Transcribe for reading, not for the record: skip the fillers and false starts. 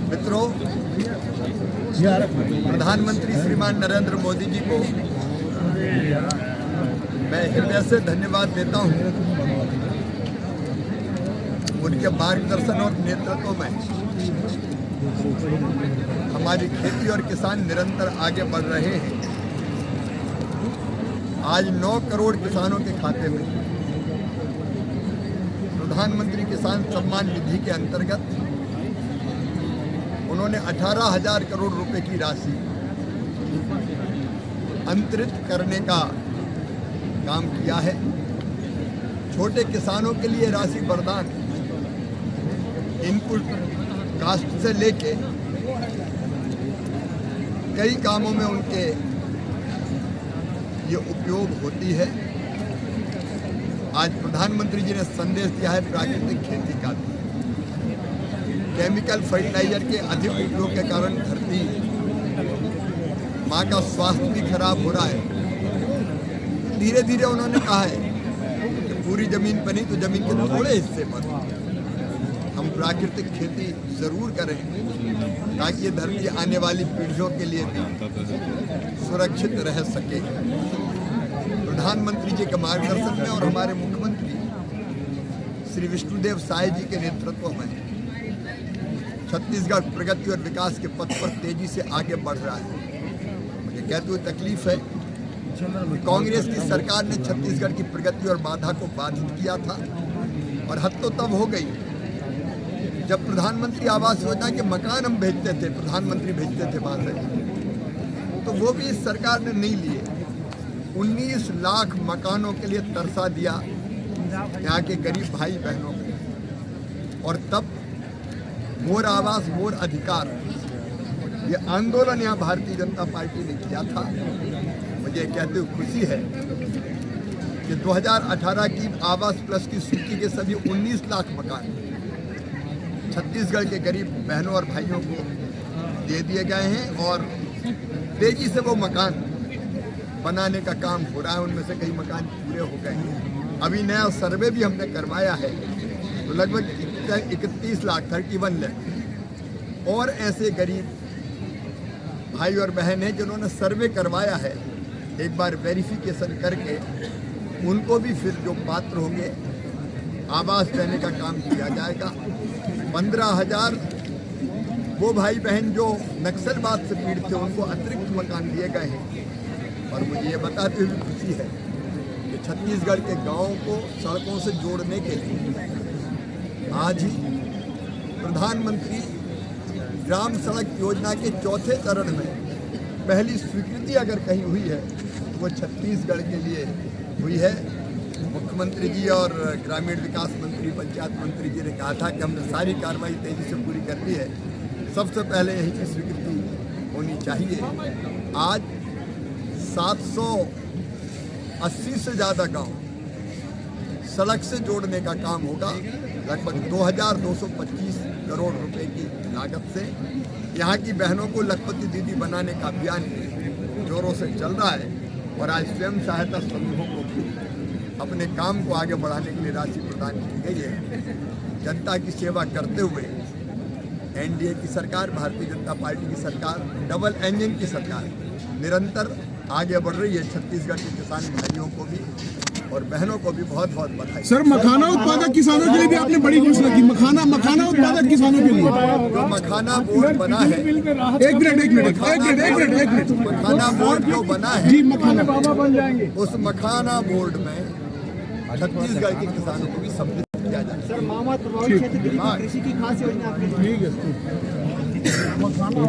मित्रों, प्रधानमंत्री श्रीमान नरेंद्र मोदी जी को मैं हृदय से धन्यवाद देता हूं। उनके मार्गदर्शन और नेतृत्व में हमारी खेती और किसान निरंतर आगे बढ़ रहे हैं। आज 9 करोड़ किसानों के खाते में प्रधानमंत्री किसान सम्मान निधि के अंतर्गत उन्होंने 18,000 करोड़ रुपए की राशि अंतरित करने का काम किया है। छोटे किसानों के लिए राशि वरदान इनपुट कास्ट से लेके कई कामों में उनके ये उपयोग होती है। आज प्रधानमंत्री जी ने संदेश दिया है प्राकृतिक खेती का भी। केमिकल फर्टिलाइजर के अधिक उपयोग के कारण धरती माँ का स्वास्थ्य भी खराब हो रहा है। धीरे धीरे उन्होंने कहा है कि पूरी जमीन पर नहीं तो जमीन के थोड़े हिस्से पर हम प्राकृतिक खेती जरूर करें ताकि ये धरती आने वाली पीढ़ियों के लिए भी सुरक्षित रह सके। प्रधानमंत्री जी के मार्गदर्शन में और हमारे मुख्यमंत्री श्री विष्णुदेव साय जी के नेतृत्व में छत्तीसगढ़ प्रगति और विकास के पथ पर तेजी से आगे बढ़ रहा है। मुझे कहते हुए तकलीफ है कि कांग्रेस की सरकार ने छत्तीसगढ़ की प्रगति और बाधा को बाधित किया था और हद तो तब हो गई जब प्रधानमंत्री आवास योजना के मकान हम भेजते थे, प्रधानमंत्री भेजते थे वहां से, तो वो भी इस सरकार ने नहीं लिए। 19 लाख मकानों के लिए तरसा दिया यहाँ के गरीब भाई बहनों को। और तब मोर आवास मोर अधिकार ये आंदोलन यहाँ भारतीय जनता पार्टी ने किया था। मुझे कहते हुए खुशी है कि 2018 की आवास प्लस की सूची के सभी 19 लाख मकान छत्तीसगढ़ के गरीब बहनों और भाइयों को दे दिए गए हैं और तेजी से वो मकान बनाने का काम हो रहा है। उनमें से कई मकान पूरे हो गए हैं। अभी नया सर्वे भी हमने करवाया है तो लगभग 31 लाख 31 लाख और ऐसे गरीब भाई और बहन हैं जिन्होंने सर्वे करवाया है। एक बार वेरिफिकेशन करके उनको भी फिर जो पात्र होंगे आवास देने का काम किया जाएगा। 15,000 वो भाई बहन जो नक्सलवाद से पीड़ित थे उनको अतिरिक्त मकान दिए गए हैं। और मुझे ये बताते हुए खुशी है कि छत्तीसगढ़ के गांवों को सड़कों से जोड़ने के लिए आज ही प्रधानमंत्री ग्राम सड़क योजना के 4थे चरण में पहली स्वीकृति अगर कहीं हुई है तो वो छत्तीसगढ़ के लिए हुई है। मुख्यमंत्री जी और ग्रामीण विकास मंत्री पंचायत मंत्री जी ने कहा था कि हमने सारी कार्रवाई तेजी से पूरी कर ली है, सबसे पहले यही की स्वीकृति होनी चाहिए। आज 780 से ज़्यादा गांव सड़क से जोड़ने का काम होगा। लगभग 2,225 करोड़ रुपए की लागत से यहाँ की बहनों को लखपति दीदी बनाने का अभियान जोरों से चल रहा है। और आज स्वयं सहायता समूहों को भी अपने काम को आगे बढ़ाने के लिए राशि प्रदान की गई है। जनता की सेवा करते हुए एनडीए की सरकार, भारतीय जनता पार्टी की सरकार, डबल इंजन की सरकार निरंतर आगे बढ़ रही है। छत्तीसगढ़ के किसान भाइयों को भी और बहनों को भी बहुत बहुत बधाई। सर, मखाना उत्पादक किसानों के लिए भी आपने बड़ी घोषणा की। मखाना उत्पादक किसानों के लिए जो मखाना बोर्ड बना है, एक मिनट मखाना बोर्ड जो बना है जी, मखाना बाबा बन जाएंगे। उस मखाना बोर्ड में छत्तीसगढ़ के किसानों को भी सम्मिलित किया जाए। सर, मामला प्रभावित क्षेत्र के लिए कृषि की खास योजना आपकी ठीक है।